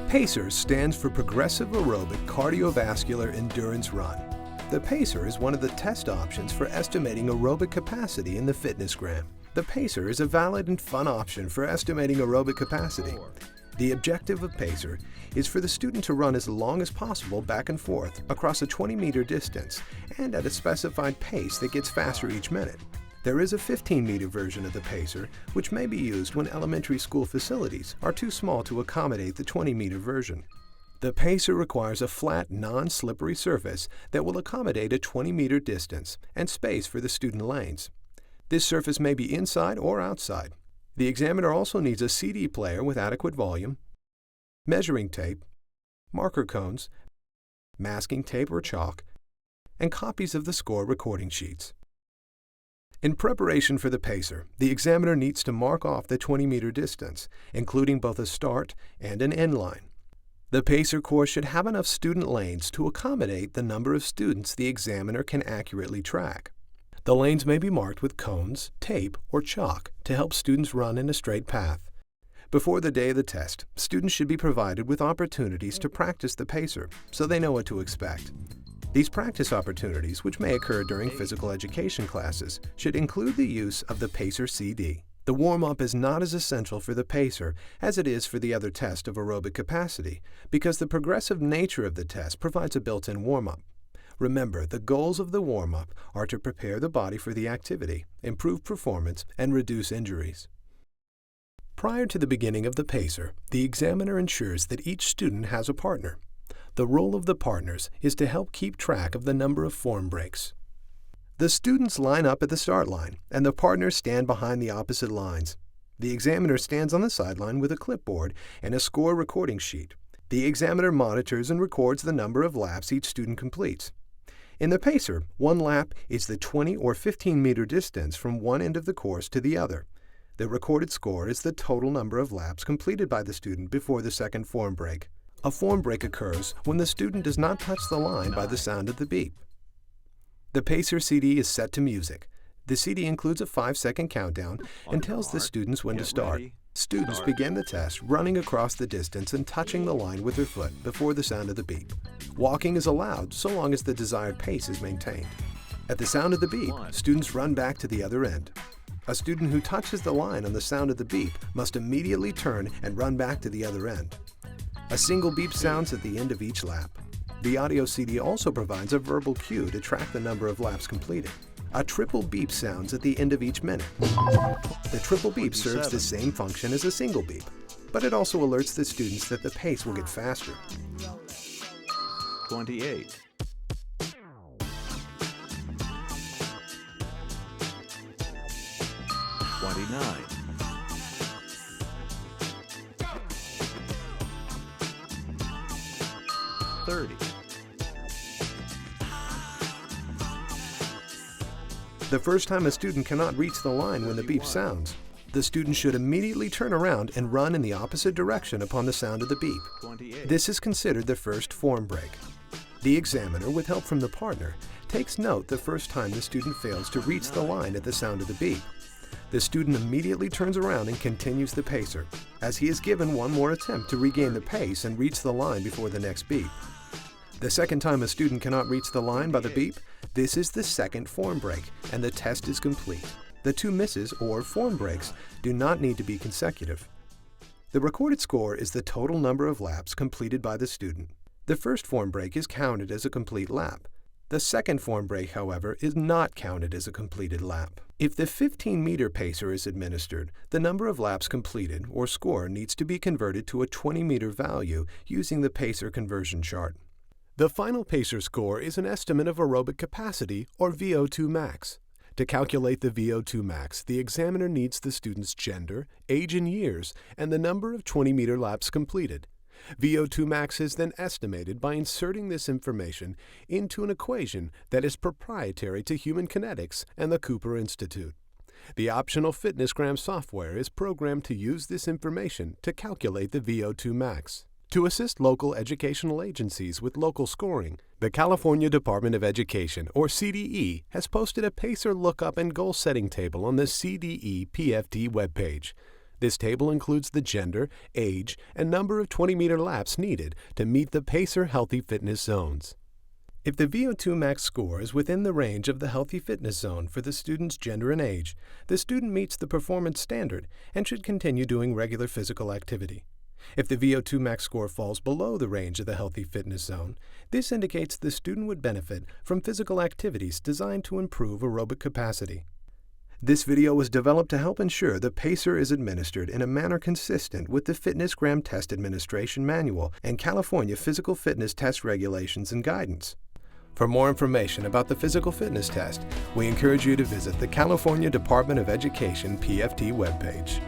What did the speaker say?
PACER stands for Progressive Aerobic Cardiovascular Endurance Run. The PACER is one of the test options for estimating aerobic capacity in the FitnessGram. The PACER is a valid and fun option for estimating aerobic capacity. The objective of PACER is for the student to run as long as possible back and forth across a 20-meter distance and at a specified pace that gets faster each minute. There is a 15-meter version of the PACER, which may be used when elementary school facilities are too small to accommodate the 20-meter version. The PACER requires a flat, non-slippery surface that will accommodate a 20-meter distance and space for the student lanes. This surface may be inside or outside. The examiner also needs a CD player with adequate volume, measuring tape, marker cones, masking tape or chalk, and copies of the score recording sheets. In preparation for the PACER, the examiner needs to mark off the 20-meter distance, including both a start and an end line. The PACER course should have enough student lanes to accommodate the number of students the examiner can accurately track. The lanes may be marked with cones, tape, or chalk to help students run in a straight path. Before the day of the test, students should be provided with opportunities to practice the PACER so they know what to expect. These practice opportunities, which may occur during physical education classes, should include the use of the PACER CD. The warm-up is not as essential for the PACER as it is for the other test of aerobic capacity because the progressive nature of the test provides a built-in warm-up. Remember, the goals of the warm-up are to prepare the body for the activity, improve performance, and reduce injuries. Prior to the beginning of the PACER, the examiner ensures that each student has a partner. The role of the partners is to help keep track of the number of form breaks. The students line up at the start line, and the partners stand behind the opposite lines. The examiner stands on the sideline with a clipboard and a score recording sheet. The examiner monitors and records the number of laps each student completes. In the PACER, one lap is the 20 or 15-meter distance from one end of the course to the other. The recorded score is the total number of laps completed by the student before the second form break. A form break occurs when the student does not touch the line by the sound of the beep. The PACER CD is set to music. The CD includes a 5-second countdown and tells the students when to start. Students begin the test running across the distance and touching the line with their foot before the sound of the beep. Walking is allowed so long as the desired pace is maintained. At the sound of the beep, students run back to the other end. A student who touches the line on the sound of the beep must immediately turn and run back to the other end. A single beep sounds at the end of each lap. The audio CD also provides a verbal cue to track the number of laps completed. A triple beep sounds at the end of each minute. The triple beep serves the same function as a single beep, but it also alerts the students that the pace will get faster. 28. 29. 30. The first time a student cannot reach the line when the beep sounds, the student should immediately turn around and run in the opposite direction upon the sound of the beep. 28. This is considered the first form break. The examiner, with help from the partner, takes note the first time the student fails to reach the line at the sound of the beep. The student immediately turns around and continues the PACER, as he is given one more attempt to regain the pace and reach the line before the next beep. The second time a student cannot reach the line by the beep, this is the second form break, and the test is complete. The two misses, or form breaks, do not need to be consecutive. The recorded score is the total number of laps completed by the student. The first form break is counted as a complete lap. The second form break, however, is not counted as a completed lap. If the 15-meter PACER is administered, the number of laps completed, or score, needs to be converted to a 20-meter value using the PACER conversion chart. The final PACER score is an estimate of aerobic capacity, or VO2 max. To calculate the VO2 max, the examiner needs the student's gender, age in years, and the number of 20-meter laps completed. VO2 max is then estimated by inserting this information into an equation that is proprietary to Human Kinetics and the Cooper Institute. The optional FitnessGram software is programmed to use this information to calculate the VO2 max. To assist local educational agencies with local scoring, the California Department of Education, or CDE, has posted a PACER lookup and goal setting table on the CDE PFD webpage. This table includes the gender, age, and number of 20-meter laps needed to meet the PACER Healthy Fitness Zones. If the VO2 max score is within the range of the Healthy Fitness Zone for the student's gender and age, the student meets the performance standard and should continue doing regular physical activity. If the VO2 max score falls below the range of the Healthy Fitness Zone, this indicates the student would benefit from physical activities designed to improve aerobic capacity. This video was developed to help ensure the PACER is administered in a manner consistent with the FitnessGram Test Administration Manual and California Physical Fitness Test Regulations and Guidance. For more information about the physical fitness test, we encourage you to visit the California Department of Education PFT webpage.